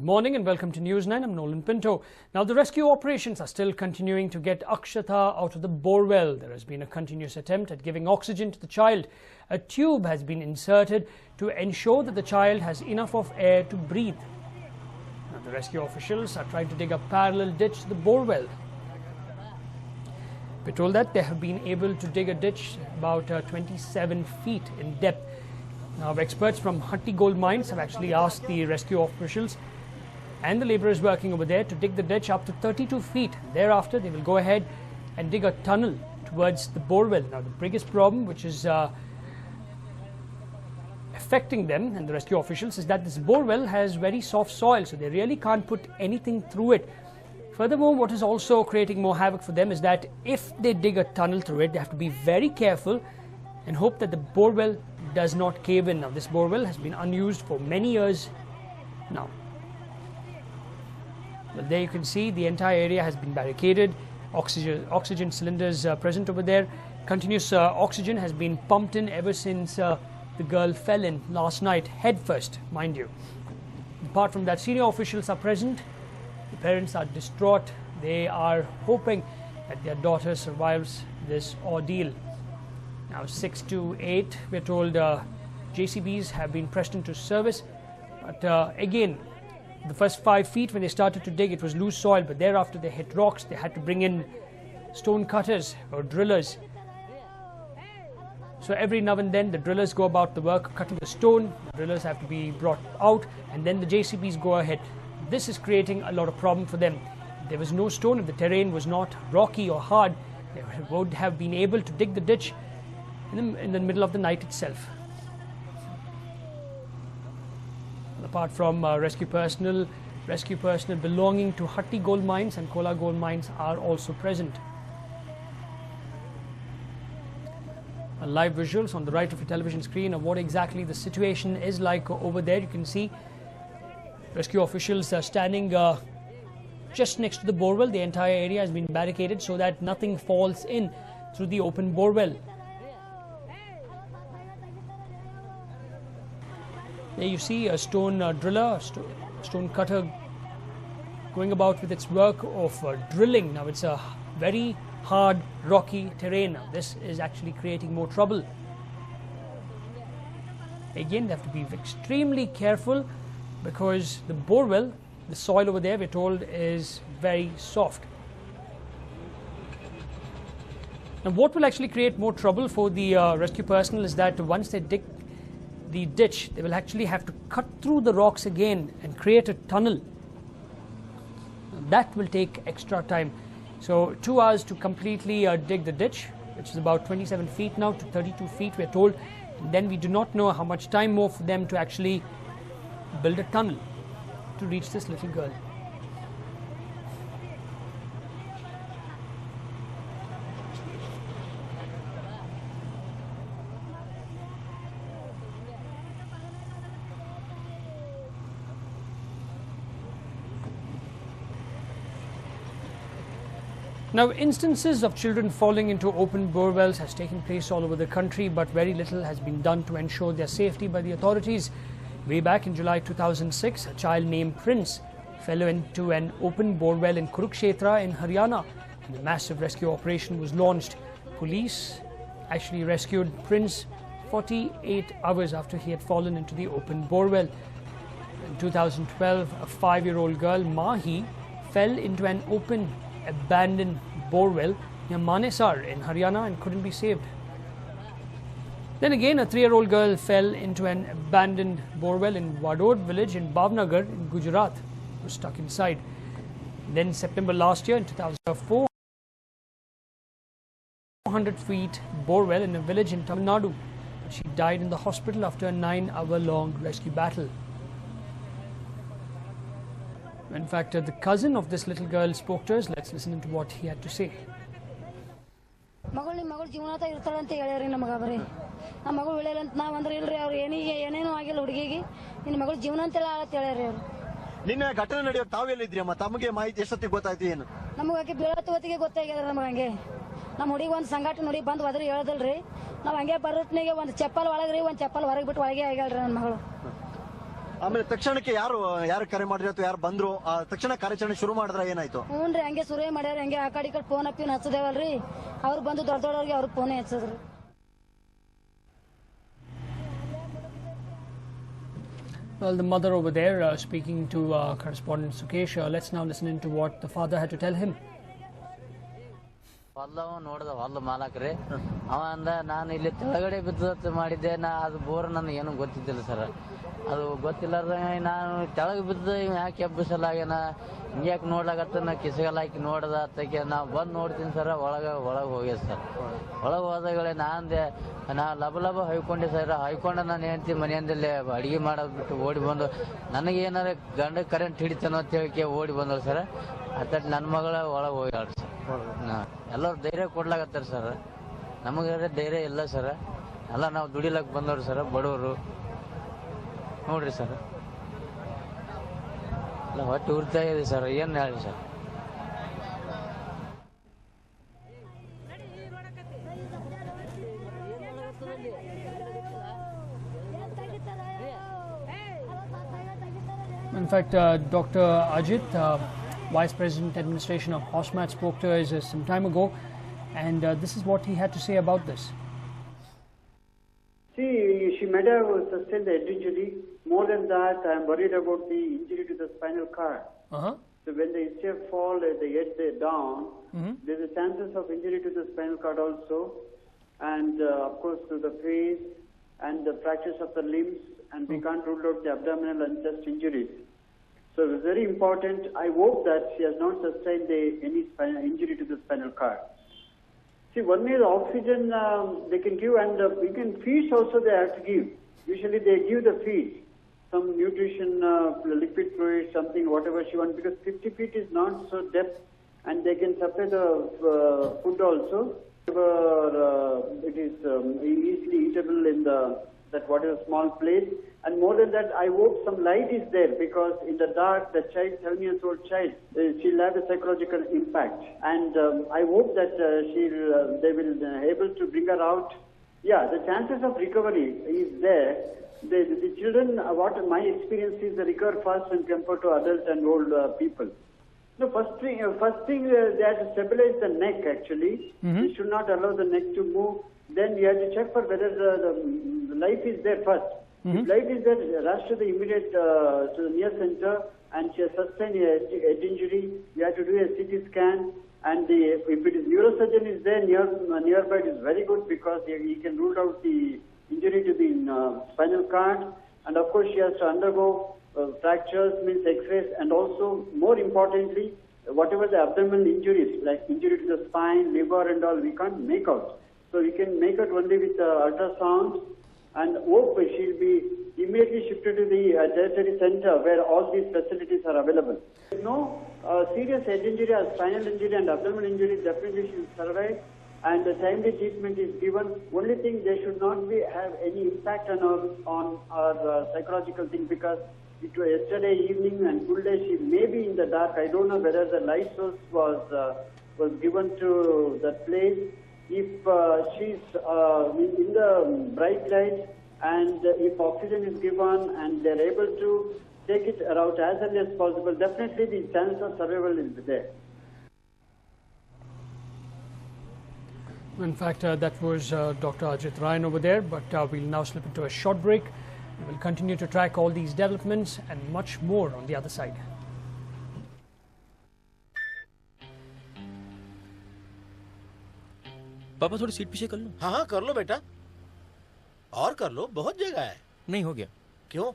Good morning and welcome to News9. I'm Nolan Pinto. Now, the rescue operations are still continuing to get Akshata out of the borewell. There has been a continuous attempt at giving oxygen to the child. A tube has been inserted to ensure that the child has enough of air to breathe. Now, the rescue officials are trying to dig a parallel ditch to the borewell. We're told that they have been able to dig a ditch about 27 feet in depth. Now, experts from Hatti Gold Mines have actually asked the rescue officials and the labourers working over there to dig the ditch up to 32 feet. Thereafter, they will go ahead and dig a tunnel towards the borewell. Now, the biggest problem which is affecting them and the rescue officials is that this borewell has very soft soil, so they really can't put anything through it. Furthermore, what is also creating more havoc for them is that if they dig a tunnel through it, they have to be very careful and hope that the borewell does not cave in. Now, this borewell has been unused for many years now. Well, there you can see the entire area has been barricaded. Oxygen cylinders present over there. Continuous oxygen has been pumped in ever since the girl fell in last night, head first, mind you. Apart from that, senior officials are present. The parents are distraught. They are hoping that their daughter survives this ordeal. Now 6 to 8, we're told JCBs have been pressed into service. But again, the first 5 feet when they started to dig, it was loose soil. But thereafter they hit rocks. They had to bring in stone cutters or drillers. So every now and then the drillers go about the work of cutting the stone. The drillers have to be brought out and then the JCBs go ahead. This is creating a lot of problem for them. If there was no stone, if the terrain was not rocky or hard, they would have been able to dig the ditch in the middle of the night itself. Apart from rescue personnel belonging to Hatti Gold Mines and Kola Gold Mines are also present. Live visuals on the right of your television screen of what exactly the situation is like over there. You can see rescue officials are standing just next to the borewell. The entire area has been barricaded so that nothing falls in through the open borewell. There you see a stone driller, stone cutter going about with its work of drilling. Now it's a very hard, rocky terrain. Now this is actually creating more trouble. Again, they have to be extremely careful because the borewell, the soil over there, we're told, is very soft. Now what will actually create more trouble for the rescue personnel is that once they dig the ditch, they will actually have to cut through the rocks again and create a tunnel. That will take extra time. So 2 hours to completely dig the ditch, which is about 27 feet now to 32 feet, we're told. And then we do not know how much time more for them to actually build a tunnel to reach this little girl. Now, instances of children falling into open borewells has taken place all over the country, but very little has been done to ensure their safety by the authorities. Way back in July 2006, a child named Prince fell into an open borewell in Kurukshetra in Haryana, and a massive rescue operation was launched. Police actually rescued Prince 48 hours after he had fallen into the open borewell. In 2012, a 5-year-old girl, Mahi, fell into an open abandoned borewell near Manesar in Haryana and couldn't be saved. Then again, a 3-year-old girl fell into an abandoned borewell in Wadod village in Bhavnagar in Gujarat, was stuck inside. Then September last year in 2004, 400 feet borewell in a village in Tamil Nadu. She died in the hospital after a 9-hour-long rescue battle. In fact, the cousin of this little girl spoke to us. Let's listen to what he had to say. ನಿನ್ನೆ ಘಟನೆ ನಡೆಯೋ ತಾವೆಲ್ಲಿದ್ರಿಯಮ್ಮ? ತಮಗೆ ಮಾಹಿತಿ ಎಷ್ಟೊತ್ತಿಗೆ ಗೊತ್ತಾಯ್ತು? ಏನು ನಮಗೆ ಬೀಳತ್ತುವತ್ತಿಗೆ ಗೊತ್ತಾಗ್ಯದ. ನಮಗೆ ನಮ್ಮ ಹುಡುಗಿ ಒಂದು ಸಂಗಾಟ ನೋಡಿ ಬಂದು ಹೋದ್ರಿ, ಹೇಳದಲ್ರಿ. ನಾವು ಹಂಗೆ ಬರೋತ್ನಿಗೆ ಒಂದು ಚಪ್ಪಲ್ ಒಳಗ್ರಿ, ಒಂದು ಚಪ್ಪಲ್ ಹೊರಗೆ ಬಿಟ್ಟು ಒಳಗೆ ಆಗ್ಯಾಳ್ರಿ ನನ್ನ ಮಗಳು. ಆಮೇಲೆ ತಕ್ಷಣಕ್ಕೆ ಯಾರು ಕರೆ ಮಾಡಿದ್ರು ಅಥವಾ ಯಾರು ಬಂದ್ರು ತಕ್ಷಣ ಕಾರ್ಯಾಚರಣೆ ಶುರು ಮಾಡಿದ್ರೆ ಏನಾಯ್ತು? ಹ್ಞೂನ್ರಿ, ಹಂಗೆ ಶುರು ಮಾಡ್ಯಾರ. ಹಂಗೆ ಆ ಕಡೆ ಫೋನ್ ಹಚ್ಚದೇವಲ್ರಿ, ಅವ್ರು ಬಂದು ದೊಡ್ಡವ್ರಿಗೆ ಅವ್ರಿಗೆ phone ಹಚ್ಚದ್ರಿ. Well, the mother over there speaking to correspondent Sukesh. Let's now listen into what the father had to tell him. ಹೊಲವ ನೋಡ್ದ ಹೊಲ ಮಾಲಕ್ರಿ ಅವ ಅಂದ ನಾನು ಇಲ್ಲಿ ತೆಳಗಡೆ ಬಿದ್ದತ್ ಮಾಡಿದ್ದೆ. ಅದು ಬೋರ್ ನನಗೆ ಏನು ಗೊತ್ತಿದ್ದಿಲ್ಲ ಸರ್. ಅದು ಗೊತ್ತಿಲ್ಲಾರ್ದ ನಾನು ತೆಳಗೆ ಬಿದ್ದ ಯಾಕೆ ಎಬ್ಬಿಸಲಾಗ್ಯಾನ ಹಿಂಗ್ಯಾಕೆ ನೋಡ್ಲಾಗತ್ತ ನಾ ಕಿಸಗಲ್ ಹಾಕಿ ನೋಡ್ದ ಅತ್ತಕ್ಕೆ ನಾವು ಬಂದು ನೋಡ್ತೀನಿ ಸರ್. ಒಳಗೆ ಹೋಗ್ಯದ ಸರ್. ಒಳಗೆ ಹೋದಾಗಲೇ ನಾ ಲಬ ಹೊಯ್ಕೊಂಡೆ ಸರ್. ಹೊಯ್ಕೊಂಡ ನಾನು ಹೆಂಡ್ತಿ ಮನೆಯಿಂದಲೇ ಅಡುಗೆ ಮಾಡೋದು ಬಿಟ್ಟು ಓಡಿ ಬಂದು ನನಗೆ ಏನಾರ ಗಂಡ ಕರೆಂಟ್ ಹಿಡಿತಾನೋ ಅಂತ ಹೇಳಿಕೆ ಓಡಿ ಬಂದಳು ಸರ್. ಅತ್ತ ನನ್ನ ಮಗಳ ಒಳಗೆ ಹೋಗ್ಯಾಳ ಸರ್. ಎಲ್ಲರೂ ಧೈರ್ಯ ಕೊಡ್ಲಾಗತ್ತಾರ ಸರ್. ನಮಗೆ ಧೈರ್ಯ ಇಲ್ಲ ಸರ್. ಎಲ್ಲ ನಾವು ದುಡಿಲಕ್ಕೆ ಬಂದವ್ರು ಸರ್, ಬಡವರು ನೋಡ್ರಿ ಸರ್. ಎಲ್ಲ ಹೊಟ್ಟೆ ಉರ್ತಾ ಇದೆ ಸರ್. ಏನು ಹೇಳಿ sir. In fact, Dr. Ajit, Vice President Administration of HOSMAT, spoke to us some time ago, and this is what he had to say about this. See, she might have sustained the head injury. More than that, I am worried about the injury to the spinal cord. So when the HF fall at the head down, there is a chances of injury to the spinal cord also, and of course to the face and the fractures of the limbs, and we can't rule out the abdominal and chest injuries. So it's very important. I hope that she has not sustained any injury to the spinal cord. See, one is oxygen they can give, and we can feeds also they have to give. Usually they give the feeds, some nutrition, liquid fluid, something, whatever she wants, because 50 feet is not so depth, and they can supply the food also. It is easily eatable in that whatever small place. And more than that, I hope some light is there, because in the dark, the child, 7 years old child, she'll have a psychological impact. And I hope that they will able to bring her out. Yeah, the chances of recovery is there. The children, what my experience is, they recover fast when compared to adult and old people. The first thing they have to stabilize the neck actually. We should not allow the neck to move. Then you have to check for whether the life is there first. If life is there, rush to the immediate to the near center, and she has sustained a head injury. You have to do a CT scan, and if it is neurosurgeon is there nearby, it is very good, because he can rule out the injury to the spinal cord. And of course, she has to undergo fractures, means X-rays, and also more importantly, whatever the abdominal injuries, like injury to the spine, liver, and all, we can't make out. So we can make out only with ultrasound, and hope she'll be immediately shifted to the tertiary center where all these facilities are available. No serious head injury or spinal injury and abdominal injury, definitely she will survive, and the timely treatment is given. Only thing, they should not have any impact on our psychological thing, because it was yesterday evening and full day she may be in the dark. I don't know whether the light source was given to that place. If she's in the bright light, and if oxygen is given and they're able to take it out as early as possible, definitely the chance of survival is there. In fact, that was Dr. Ajit Ryan over there, but we'll now slip into a short break. We will continue to track all these developments and much more on the other side. पापा थोड़ी seat पीछे कर लो। हाँ कर लो बेटा, और कर लो, बहुत जगह है। नहीं हो गया। क्यों,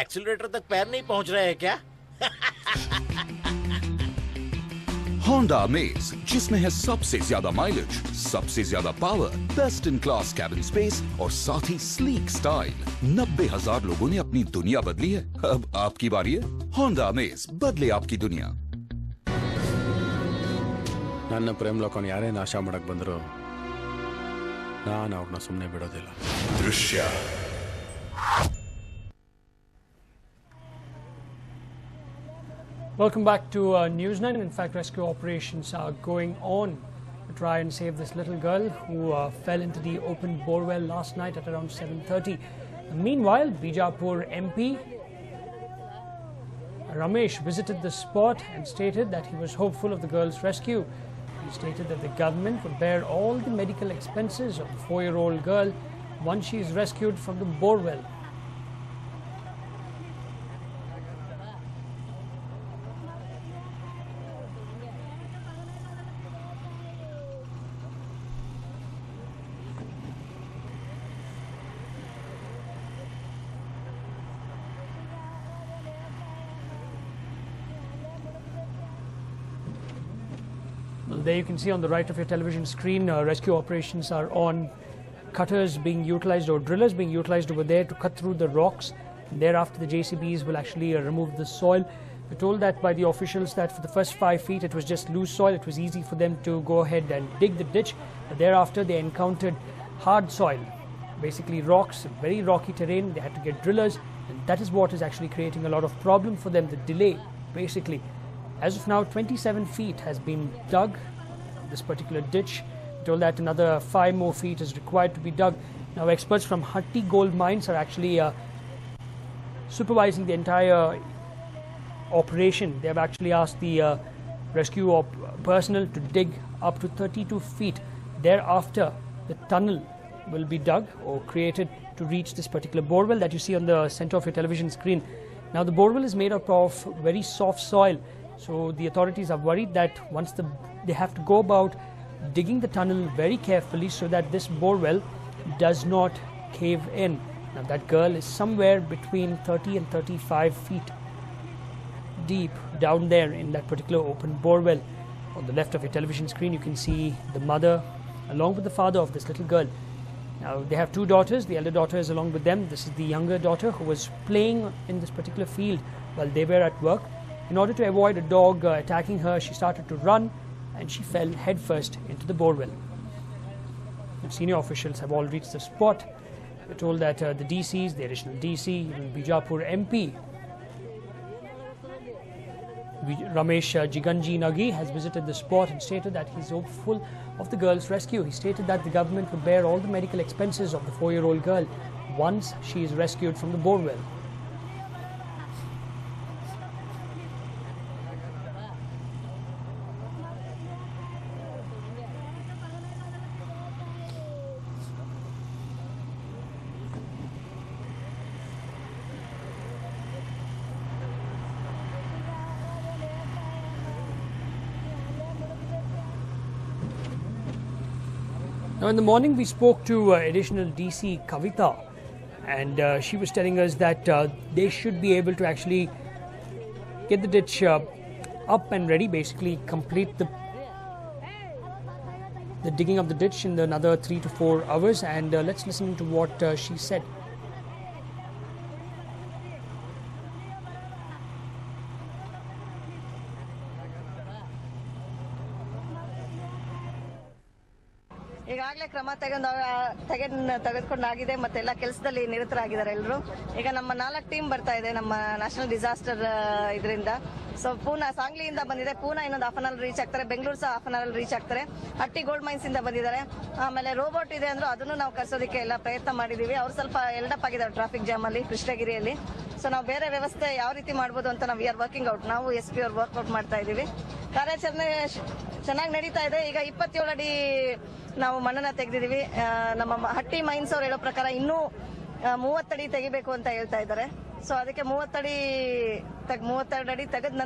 एक्सीलरेटर तक पैर नहीं पहुंच रहे हैं क्या? होंडा अमेज, जिसमें है सबसे ज्यादा माइलेज, सबसे ज्यादा power, best in class cabin space और साथ ही स्लीक स्टाइल। 90,000 लोगों ने अपनी दुनिया बदली है, अब आपकी बारी है। होंडा अमेज, बदले आपकी दुनिया। ನನ್ನ ಪ್ರೇಮ್ ಲೋಕನ ಯಾರೇ ನಾಶ ಮಾಡಕ್ ಬಂದ್ರು ನಾನು ಅವ್ರನ್ನ ಸುಮ್ಮನೆ ಬಿಡೋದಿಲ್ಲ. ದೃಶ್ಯ. Welcome back to News9. In fact, rescue operations are going on to try and save this little girl who fell into the open borewell last night at around 7:30. Meanwhile, Bijapur MP Ramesh visited the spot and stated that he was hopeful of the girl's rescue. He stated that the government would bear all the medical expenses of the 4-year-old girl once she is rescued from the borewell. Well, there you can see on the right of your television screen, rescue operations are on. Cutters being utilized or drillers being utilized over there to cut through the rocks. And thereafter, the JCBs will actually remove the soil. We're told that by the officials that for the first 5 feet, it was just loose soil. It was easy for them to go ahead and dig the ditch. But thereafter, they encountered hard soil, basically rocks, very rocky terrain. They had to get drillers, and that is what is actually creating a lot of problem for them, the delay, basically. As of now, 27 feet has been dug, this particular ditch. Told that another 5 more feet is required to be dug. Now, experts from Hatti Gold Mines are actually supervising the entire operation. They have actually asked the rescue personnel to dig up to 32 feet. Thereafter, the tunnel will be dug or created to reach this particular borewell that you see on the center of your television screen. Now, the borewell is made up of very soft soil. So the authorities are worried that once they have to go about digging the tunnel very carefully so that this borewell does not cave in. Now that girl is somewhere between 30 and 35 feet deep down there in that particular open borewell. On the left of your television screen, you can see the mother along with the father of this little girl. Now they have 2 daughters. The elder daughter is along with them. This is the younger daughter who was playing in this particular field while they were at work. In order to avoid a dog attacking her, she started to run and she fell headfirst into the borewell. And senior officials have all reached the spot. We're told that the DCs, the additional DC, Bijapur MP, Ramesh Jiganji Nagi, has visited the spot and stated that he's hopeful of the girl's rescue. He stated that the government would bear all the medical expenses of the 4-year-old girl once she is rescued from the borewell. Now, in the morning, we spoke to additional DC Kavita, and she was telling us that they should be able to actually get the ditch up and ready, basically complete the digging of the ditch in another 3 to 4 hours. And let's listen to what she said. ಈಗಾಗಲೇ ಕ್ರಮ ತೆಗೆದುಕೊಂಡಾಗಿದೆ ಮತ್ತೆ ಎಲ್ಲ ಕೆಲಸದಲ್ಲಿ ನಿರತರಾಗಿದ್ದಾರೆ ಎಲ್ಲರೂ. ಈಗ ನಮ್ಮ 4 team ಬರ್ತಾ ಇದೆ ನಮ್ಮ ನ್ಯಾಷನಲ್ ಡಿಸಾಸ್ಟರ್ ಇದರಿಂದ. ಸೊ ಪೂನಾ, ಸಾಂಗ್ಲಿಯಿಂದ ಬಂದಿದೆ, ಪೂನಾ ಇನ್ನೊಂದು ಹಾಫ್ ಅನ್ ಅವರ್ ರೀಚ್ ಆಗ್ತಾರೆ, ಬೆಂಗಳೂರು ಸಹ ಹಾಫ್ ಅನ್ ಅವರ್ ರೀಚ್ ಆಗ್ತಾರೆ, ಹಟ್ಟಿ ಗೋಲ್ಡ್ ಮೈನ್ಸ್ ಇಂದ ಬಂದಿದ್ದಾರೆ. ಆಮೇಲೆ ರೋಬೋಟ್ ಇದೆ ಅಂದ್ರು ಅದನ್ನು ನಾವು ಕರ್ಸೋದಕ್ಕೆ ಎಲ್ಲ ಪ್ರಯತ್ನ ಮಾಡಿದೀವಿ. ಅವ್ರು ಸ್ವಲ್ಪ ಎಲ್ಡಪ್ ಆಗಿದ್ದಾರೆ ಟ್ರಾಫಿಕ್ ಜಾಮ್ ಅಲ್ಲಿ ಕೃಷ್ಣಗಿರಿಯಲ್ಲಿ. ಸೊ ನಾವು ಬೇರೆ ವ್ಯವಸ್ಥೆ ಯಾವ ರೀತಿ ಮಾಡ್ಬೋದು ಅಂತ ನಾವು ವಿ ಆರ್ ವರ್ಕಿಂಗ್ ಔಟ್. ನಾವು SP ಅವ್ರು ವರ್ಕ್ಔಟ್ ಮಾಡ್ತಾ ಇದೀವಿ. ಕಾರ್ಯಾಚರಣೆ ಚೆನ್ನಾಗಿ ನಡೀತಾ ಇದೆ. ಈಗ 27 ಅಡಿ ನಾವು ಮಣ್ಣನ್ನ ತೆಗೆದಿದ್ದೀವಿ. ನಮ್ಮ ಹಟ್ಟಿ ಮೈನ್ಸ್ ಅವ್ರು ಹೇಳೋ ಪ್ರಕಾರ ಇನ್ನೂ 30 ಅಡಿ ತೆಗಿಬೇಕು ಅಂತ ಹೇಳ್ತಾ ಇದ್ದಾರೆ. ಸೊ ಅದಕ್ಕೆ 32 ಅಡಿ ತೆಗೆದ ನಂತರ